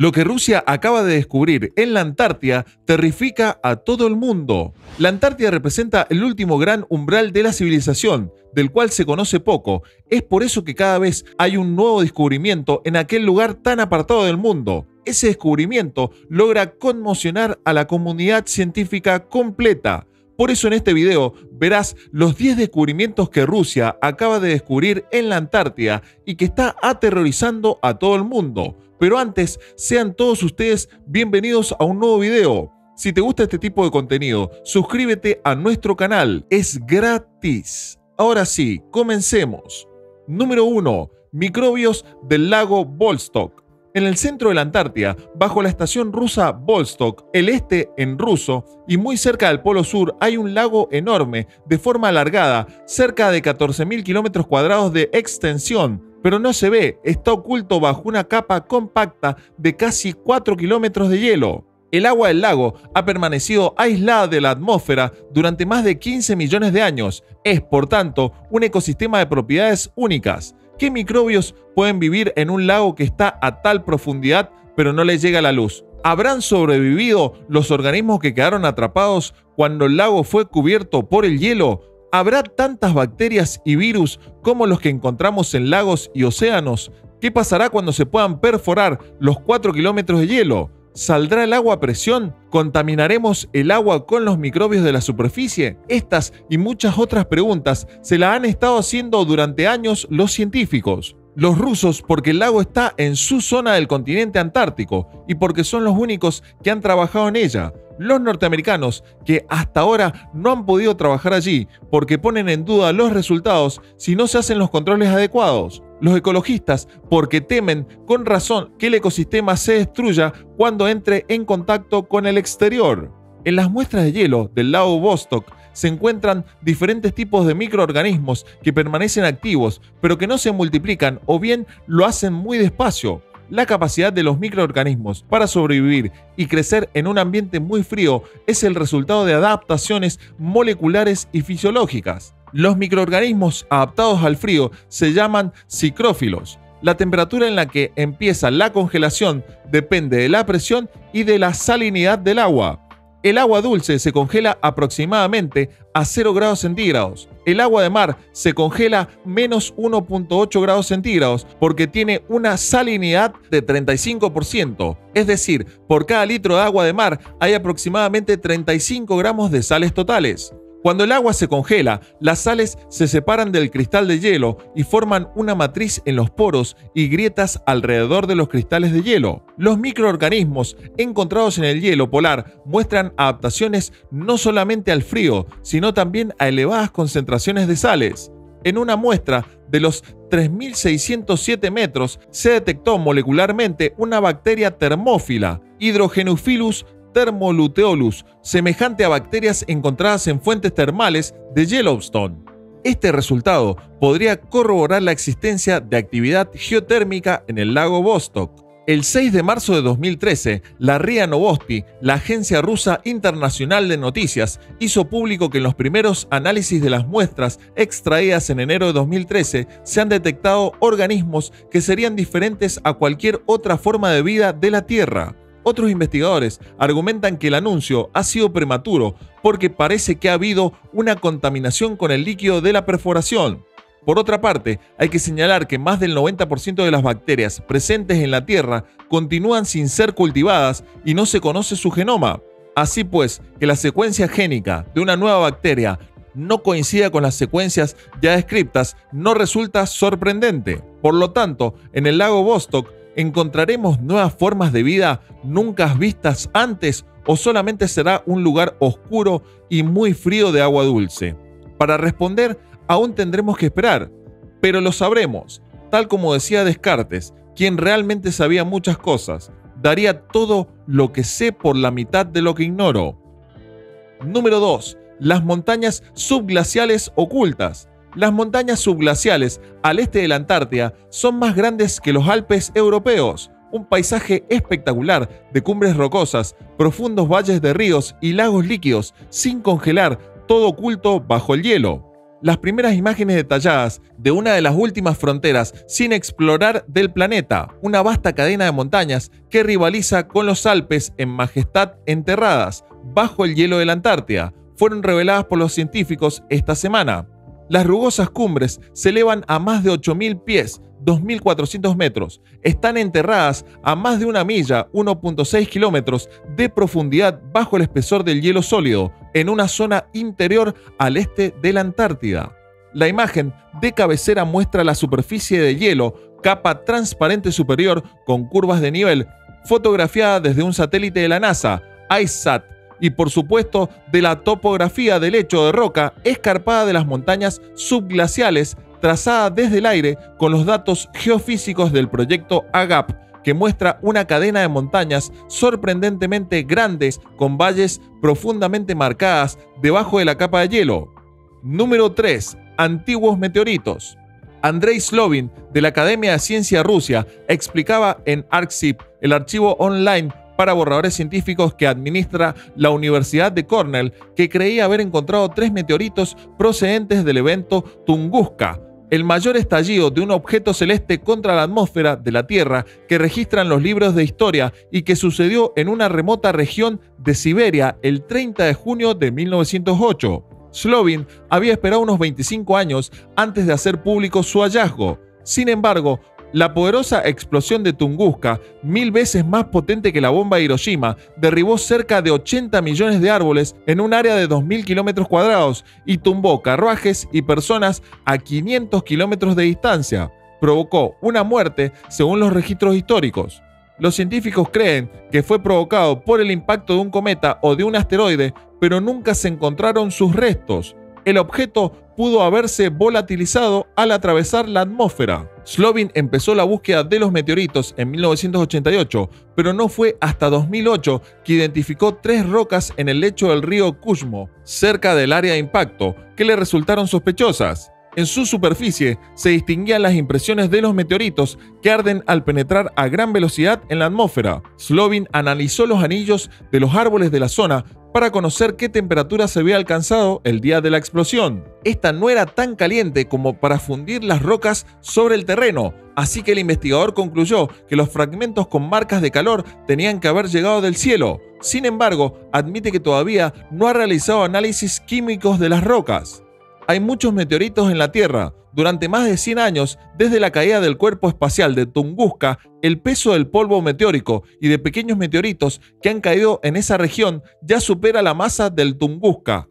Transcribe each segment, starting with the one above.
Lo que Rusia acaba de descubrir en la Antártida terrifica a todo el mundo. La Antártida representa el último gran umbral de la civilización, del cual se conoce poco. Es por eso que cada vez hay un nuevo descubrimiento en aquel lugar tan apartado del mundo. Ese descubrimiento logra conmocionar a la comunidad científica completa. Por eso en este video verás los 10 descubrimientos que Rusia acaba de descubrir en la Antártida y que está aterrorizando a todo el mundo. Pero antes, sean todos ustedes bienvenidos a un nuevo video. Si te gusta este tipo de contenido, suscríbete a nuestro canal, es gratis. Ahora sí, comencemos. Número 1. Microbios del lago Vostok. En el centro de la Antártida, bajo la estación rusa Vostok, el este en ruso, y muy cerca del polo sur, hay un lago enorme, de forma alargada, cerca de 14.000 kilómetros cuadrados de extensión, pero no se ve, está oculto bajo una capa compacta de casi 4 kilómetros de hielo. El agua del lago ha permanecido aislada de la atmósfera durante más de 15 millones de años. Es, por tanto, un ecosistema de propiedades únicas. ¿Qué microbios pueden vivir en un lago que está a tal profundidad pero no les llega la luz? ¿Habrán sobrevivido los organismos que quedaron atrapados cuando el lago fue cubierto por el hielo? ¿Habrá tantas bacterias y virus como los que encontramos en lagos y océanos? ¿Qué pasará cuando se puedan perforar los 4 kilómetros de hielo? ¿Saldrá el agua a presión? ¿Contaminaremos el agua con los microbios de la superficie? Estas y muchas otras preguntas se las han estado haciendo durante años los científicos. Los rusos porque el lago está en su zona del continente antártico y porque son los únicos que han trabajado en ella. Los norteamericanos que hasta ahora no han podido trabajar allí porque ponen en duda los resultados si no se hacen los controles adecuados. Los ecologistas porque temen con razón que el ecosistema se destruya cuando entre en contacto con el exterior. En las muestras de hielo del lago Vostok se encuentran diferentes tipos de microorganismos que permanecen activos pero que no se multiplican o bien lo hacen muy despacio. La capacidad de los microorganismos para sobrevivir y crecer en un ambiente muy frío es el resultado de adaptaciones moleculares y fisiológicas. Los microorganismos adaptados al frío se llaman psicrófilos. La temperatura en la que empieza la congelación depende de la presión y de la salinidad del agua. El agua dulce se congela aproximadamente a 0 grados centígrados. El agua de mar se congela menos 1.8 grados centígrados porque tiene una salinidad de 35%. Es decir, por cada litro de agua de mar hay aproximadamente 35 gramos de sales totales. Cuando el agua se congela, las sales se separan del cristal de hielo y forman una matriz en los poros y grietas alrededor de los cristales de hielo. Los microorganismos encontrados en el hielo polar muestran adaptaciones no solamente al frío, sino también a elevadas concentraciones de sales. En una muestra de los 3.607 metros se detectó molecularmente una bacteria termófila, Hydrogenophilus thermoluteolus, semejante a bacterias encontradas en fuentes termales de Yellowstone. Este resultado podría corroborar la existencia de actividad geotérmica en el lago Vostok. El 6 de marzo de 2013, la RIA Novosti, la agencia rusa internacional de noticias, hizo público que en los primeros análisis de las muestras extraídas en enero de 2013 se han detectado organismos que serían diferentes a cualquier otra forma de vida de la Tierra. Otros investigadores argumentan que el anuncio ha sido prematuro porque parece que ha habido una contaminación con el líquido de la perforación. Por otra parte, hay que señalar que más del 90% de las bacterias presentes en la Tierra continúan sin ser cultivadas y no se conoce su genoma. Así pues, que la secuencia génica de una nueva bacteria no coincida con las secuencias ya descritas no resulta sorprendente. Por lo tanto, en el lago Vostok ¿encontraremos nuevas formas de vida nunca vistas antes o solamente será un lugar oscuro y muy frío de agua dulce? Para responder, aún tendremos que esperar, pero lo sabremos. Tal como decía Descartes, quien realmente sabía muchas cosas, daría todo lo que sé por la mitad de lo que ignoro. Número 2. Las montañas subglaciales ocultas. Las montañas subglaciales al este de la Antártida son más grandes que los Alpes europeos. Un paisaje espectacular de cumbres rocosas, profundos valles de ríos y lagos líquidos sin congelar, todo oculto bajo el hielo. las primeras imágenes detalladas de una de las últimas fronteras sin explorar del planeta, una vasta cadena de montañas que rivaliza con los Alpes en majestad enterradas bajo el hielo de la Antártida, fueron reveladas por los científicos esta semana. Las rugosas cumbres se elevan a más de 8.000 pies, 2.400 metros. Están enterradas a más de una milla, 1.6 kilómetros de profundidad bajo el espesor del hielo sólido, en una zona interior al este de la Antártida. La imagen de cabecera muestra la superficie de hielo, capa transparente superior con curvas de nivel, fotografiada desde un satélite de la NASA, ICESat, y por supuesto de la topografía del lecho de roca escarpada de las montañas subglaciales trazada desde el aire con los datos geofísicos del proyecto AGAP, que muestra una cadena de montañas sorprendentemente grandes con valles profundamente marcadas debajo de la capa de hielo. Número 3. Antiguos meteoritos. Andrei Slovin, de la Academia de Ciencia Rusia, explicaba en ArcSIP, el archivo online para borradores científicos que administra la Universidad de Cornell, que creía haber encontrado 3 meteoritos procedentes del evento Tunguska, el mayor estallido de un objeto celeste contra la atmósfera de la Tierra que registran los libros de historia y que sucedió en una remota región de Siberia el 30 de junio de 1908. Slovin había esperado unos 25 años antes de hacer público su hallazgo. Sin embargo, la poderosa explosión de Tunguska, 1000 veces más potente que la bomba de Hiroshima, derribó cerca de 80 millones de árboles en un área de 2.000 kilómetros cuadrados y tumbó carruajes y personas a 500 kilómetros de distancia. Provocó una muerte según los registros históricos. Los científicos creen que fue provocado por el impacto de un cometa o de un asteroide, pero nunca se encontraron sus restos. El objeto pudo haberse volatilizado al atravesar la atmósfera. Slovin empezó la búsqueda de los meteoritos en 1988, pero no fue hasta 2008 que identificó 3 rocas en el lecho del río Kushmo, cerca del área de impacto, que le resultaron sospechosas. En su superficie se distinguían las impresiones de los meteoritos que arden al penetrar a gran velocidad en la atmósfera. Slovin analizó los anillos de los árboles de la zona para conocer qué temperatura se había alcanzado el día de la explosión. Esta no era tan caliente como para fundir las rocas sobre el terreno, así que el investigador concluyó que los fragmentos con marcas de calor tenían que haber llegado del cielo. Sin embargo, admite que todavía no ha realizado análisis químicos de las rocas. Hay muchos meteoritos en la Tierra. Durante más de 100 años, desde la caída del cuerpo espacial de Tunguska, el peso del polvo meteórico y de pequeños meteoritos que han caído en esa región ya supera la masa del Tunguska.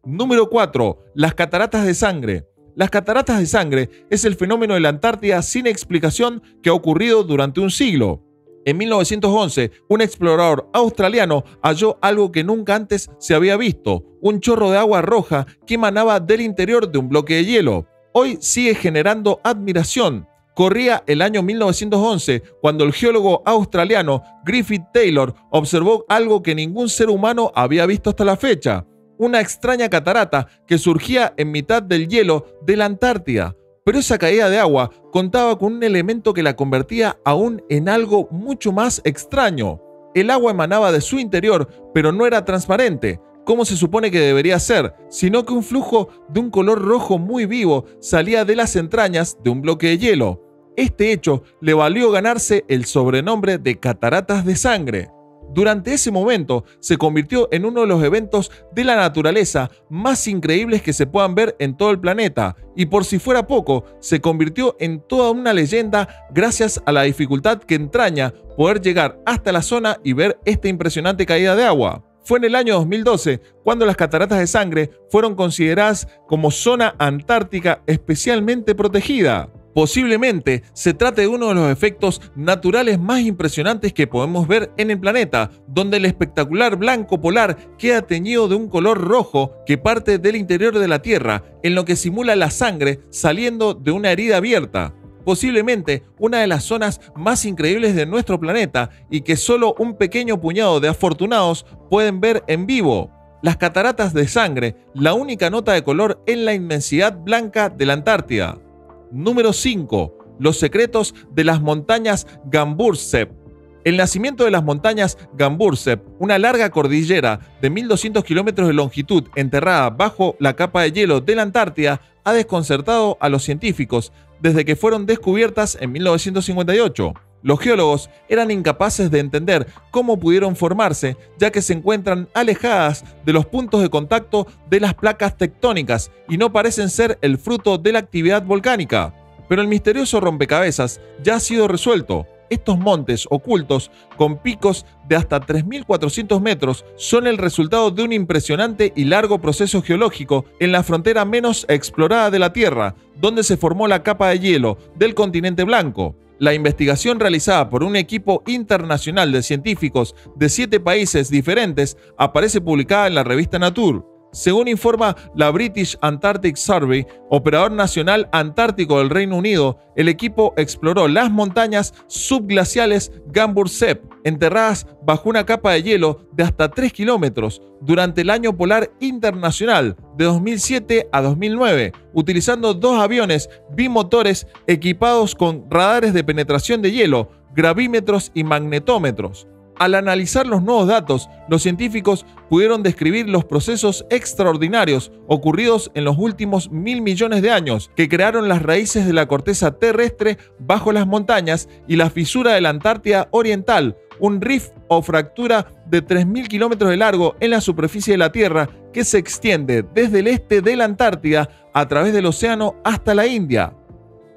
Número 4. Las cataratas de sangre. Las cataratas de sangre es el fenómeno de la Antártida sin explicación que ha ocurrido durante un siglo. En 1911, un explorador australiano halló algo que nunca antes se había visto, un chorro de agua roja que emanaba del interior de un bloque de hielo. Hoy sigue generando admiración. Corría el año 1911 cuando el geólogo australiano Griffith Taylor observó algo que ningún ser humano había visto hasta la fecha, una extraña catarata que surgía en mitad del hielo de la Antártida. Pero esa caída de agua contaba con un elemento que la convertía aún en algo mucho más extraño. El agua emanaba de su interior, pero no era transparente, como se supone que debería ser, sino que un flujo de un color rojo muy vivo salía de las entrañas de un bloque de hielo. Este hecho le valió ganarse el sobrenombre de cataratas de sangre. Durante ese momento se convirtió en uno de los eventos de la naturaleza más increíbles que se puedan ver en todo el planeta, y por si fuera poco, se convirtió en toda una leyenda gracias a la dificultad que entraña poder llegar hasta la zona y ver esta impresionante caída de agua. Fue en el año 2012 cuando las cataratas de sangre fueron consideradas como zona antártica especialmente protegida. Posiblemente se trate de uno de los efectos naturales más impresionantes que podemos ver en el planeta, donde el espectacular blanco polar queda teñido de un color rojo que parte del interior de la Tierra, en lo que simula la sangre saliendo de una herida abierta. Posiblemente una de las zonas más increíbles de nuestro planeta y que solo un pequeño puñado de afortunados pueden ver en vivo. Las cataratas de sangre, la única nota de color en la inmensidad blanca de la Antártida. Número 5. Los secretos de las montañas Gamburtsev. El nacimiento de las montañas Gamburset, una larga cordillera de 1200 kilómetros de longitud enterrada bajo la capa de hielo de la Antártida, ha desconcertado a los científicos desde que fueron descubiertas en 1958. Los geólogos eran incapaces de entender cómo pudieron formarse, ya que se encuentran alejadas de los puntos de contacto de las placas tectónicas y no parecen ser el fruto de la actividad volcánica. Pero el misterioso rompecabezas ya ha sido resuelto. Estos montes ocultos, con picos de hasta 3.400 metros, son el resultado de un impresionante y largo proceso geológico en la frontera menos explorada de la Tierra, donde se formó la capa de hielo del continente blanco. La investigación realizada por un equipo internacional de científicos de 7 países diferentes aparece publicada en la revista Nature. Según informa la British Antarctic Survey, operador nacional antártico del Reino Unido, el equipo exploró las montañas subglaciales Gamburset, enterradas bajo una capa de hielo de hasta 3 kilómetros, durante el Año Polar Internacional de 2007 a 2009, utilizando 2 aviones bimotores equipados con radares de penetración de hielo, gravímetros y magnetómetros. Al analizar los nuevos datos, los científicos pudieron describir los procesos extraordinarios ocurridos en los últimos 1.000 millones de años, que crearon las raíces de la corteza terrestre bajo las montañas y la fisura de la Antártida Oriental, un rift o fractura de 3.000 kilómetros de largo en la superficie de la Tierra que se extiende desde el este de la Antártida a través del océano hasta la India.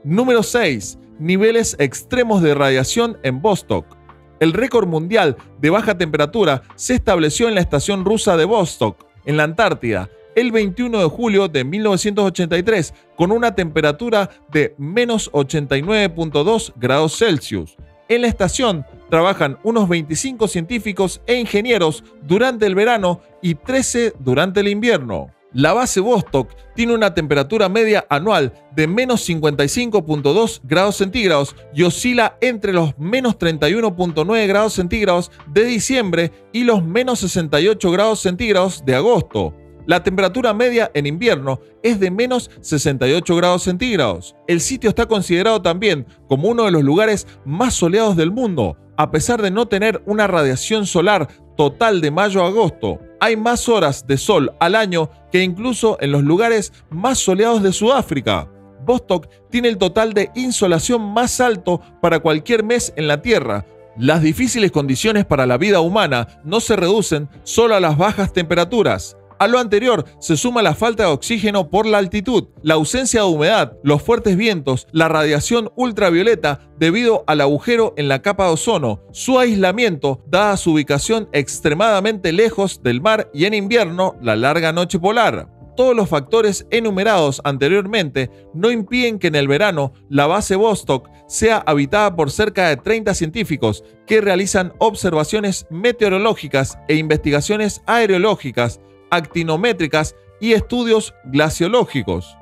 Número 6. Niveles extremos de radiación en Vostok. El récord mundial de baja temperatura se estableció en la estación rusa de Vostok, en la Antártida, el 21 de julio de 1983, con una temperatura de menos 89.2 grados Celsius. En la estación trabajan unos 25 científicos e ingenieros durante el verano y 13 durante el invierno. La base Vostok tiene una temperatura media anual de menos 55.2 grados centígrados y oscila entre los menos 31.9 grados centígrados de diciembre y los menos 68 grados centígrados de agosto. La temperatura media en invierno es de menos 68 grados centígrados. El sitio está considerado también como uno de los lugares más soleados del mundo, a pesar de no tener una radiación solar total de mayo a agosto. Hay más horas de sol al año que incluso en los lugares más soleados de Sudáfrica. Vostok tiene el total de insolación más alto para cualquier mes en la Tierra. Las difíciles condiciones para la vida humana no se reducen solo a las bajas temperaturas. A lo anterior se suma la falta de oxígeno por la altitud, la ausencia de humedad, los fuertes vientos, la radiación ultravioleta debido al agujero en la capa de ozono, su aislamiento dada su ubicación extremadamente lejos del mar y en invierno la larga noche polar. Todos los factores enumerados anteriormente no impiden que en el verano la base Vostok sea habitada por cerca de 30 científicos que realizan observaciones meteorológicas e investigaciones aerológicas, actinométricas y estudios glaciológicos.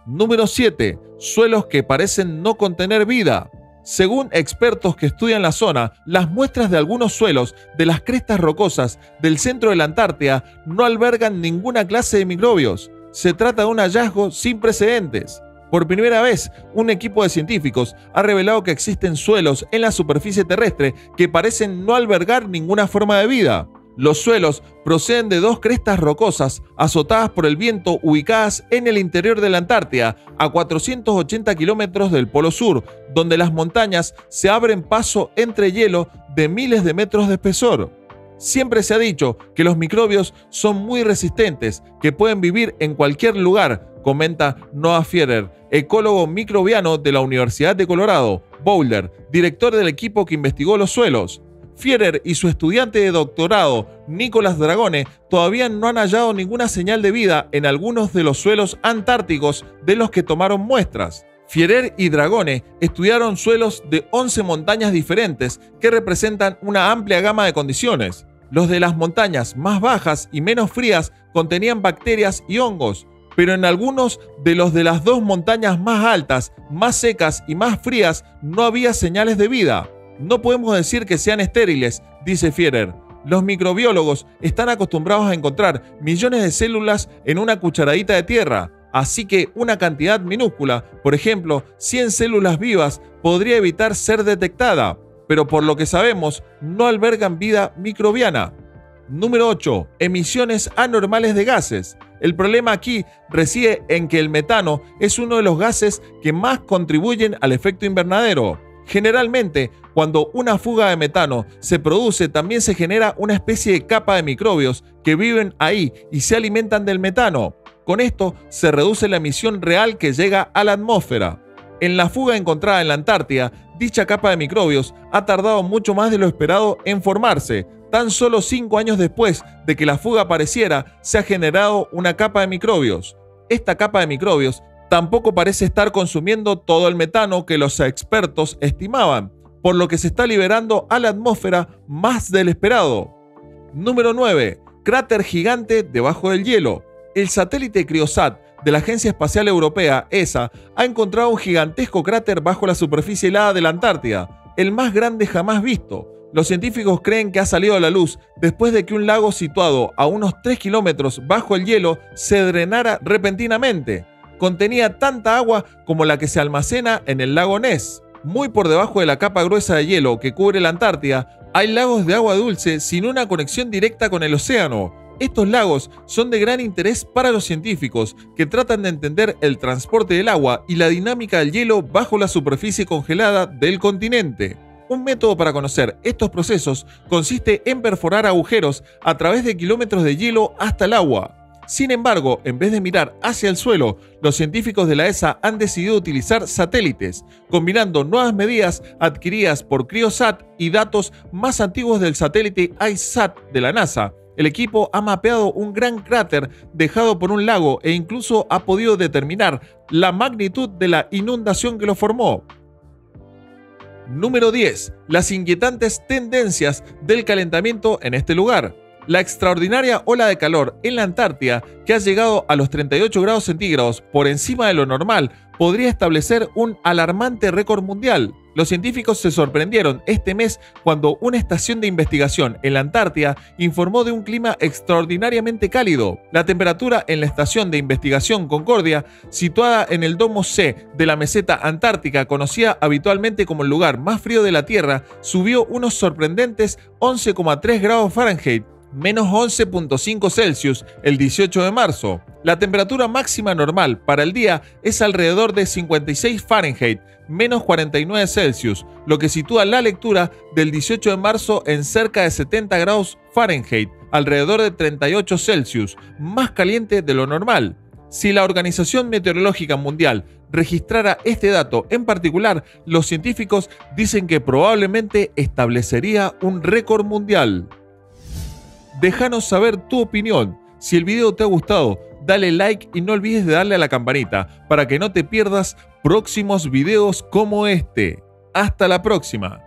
Número 7. Suelos que parecen no contener vida. Según expertos que estudian la zona, las muestras de algunos suelos de las crestas rocosas del centro de la Antártida no albergan ninguna clase de microbios. Se trata de un hallazgo sin precedentes. Por primera vez, un equipo de científicos ha revelado que existen suelos en la superficie terrestre que parecen no albergar ninguna forma de vida. Los suelos proceden de 2 crestas rocosas azotadas por el viento ubicadas en el interior de la Antártida, a 480 kilómetros del Polo Sur, donde las montañas se abren paso entre hielo de miles de metros de espesor. Siempre se ha dicho que los microbios son muy resistentes, que pueden vivir en cualquier lugar, comenta Noah Fierer, ecólogo microbiano de la Universidad de Colorado, Boulder, director del equipo que investigó los suelos. Fierer y su estudiante de doctorado, Nicolás Dragone, todavía no han hallado ninguna señal de vida en algunos de los suelos antárticos de los que tomaron muestras. Fierer y Dragone estudiaron suelos de 11 montañas diferentes que representan una amplia gama de condiciones. Los de las montañas más bajas y menos frías contenían bacterias y hongos, pero en algunos de los de las 2 montañas más altas, más secas y más frías no había señales de vida. No podemos decir que sean estériles, dice Fierer. Los microbiólogos están acostumbrados a encontrar millones de células en una cucharadita de tierra, así que una cantidad minúscula, por ejemplo, 100 células vivas, podría evitar ser detectada. pero por lo que sabemos, no albergan vida microbiana. Número 8. Emisiones anormales de gases. El problema aquí reside en que el metano es uno de los gases que más contribuyen al efecto invernadero. Generalmente, cuando una fuga de metano se produce, también se genera una especie de capa de microbios que viven ahí y se alimentan del metano. Con esto se reduce la emisión real que llega a la atmósfera. En la fuga encontrada en la Antártida, dicha capa de microbios ha tardado mucho más de lo esperado en formarse. Tan solo 5 años después de que la fuga apareciera, se ha generado una capa de microbios. Esta capa de microbios tampoco parece estar consumiendo todo el metano que los expertos estimaban, por lo que se está liberando a la atmósfera más del esperado. Número 9. Cráter gigante debajo del hielo. El satélite CryoSat de la Agencia Espacial Europea, ESA, ha encontrado un gigantesco cráter bajo la superficie helada de la Antártida, el más grande jamás visto. Los científicos creen que ha salido a la luz después de que un lago situado a unos 3 kilómetros bajo el hielo se drenara repentinamente. Contenía tanta agua como la que se almacena en el lago Ness. Muy por debajo de la capa gruesa de hielo que cubre la Antártida, hay lagos de agua dulce sin una conexión directa con el océano. Estos lagos son de gran interés para los científicos que tratan de entender el transporte del agua y la dinámica del hielo bajo la superficie congelada del continente. Un método para conocer estos procesos consiste en perforar agujeros a través de kilómetros de hielo hasta el agua. Sin embargo, en vez de mirar hacia el suelo, los científicos de la ESA han decidido utilizar satélites, combinando nuevas medidas adquiridas por CryoSat y datos más antiguos del satélite ICESat de la NASA. El equipo ha mapeado un gran cráter dejado por un lago e incluso ha podido determinar la magnitud de la inundación que lo formó. Número 10. Las inquietantes tendencias del calentamiento en este lugar. La extraordinaria ola de calor en la Antártida, que ha llegado a los 38 grados centígrados por encima de lo normal, podría establecer un alarmante récord mundial. Los científicos se sorprendieron este mes cuando una estación de investigación en la Antártida informó de un clima extraordinariamente cálido. La temperatura en la estación de investigación Concordia, situada en el domo C de la meseta antártica, conocida habitualmente como el lugar más frío de la Tierra, subió unos sorprendentes 11,3 grados Fahrenheit, menos 11,5 Celsius el 18 de marzo. La temperatura máxima normal para el día es alrededor de 56 Fahrenheit, menos 49 Celsius, lo que sitúa la lectura del 18 de marzo en cerca de 70 grados Fahrenheit, alrededor de 38 Celsius, más caliente de lo normal. Si la Organización Meteorológica Mundial registrara este dato en particular, los científicos dicen que probablemente establecería un récord mundial. Déjanos saber tu opinión. Si el video te ha gustado, dale like y no olvides de darle a la campanita para que no te pierdas próximos videos como este. Hasta la próxima.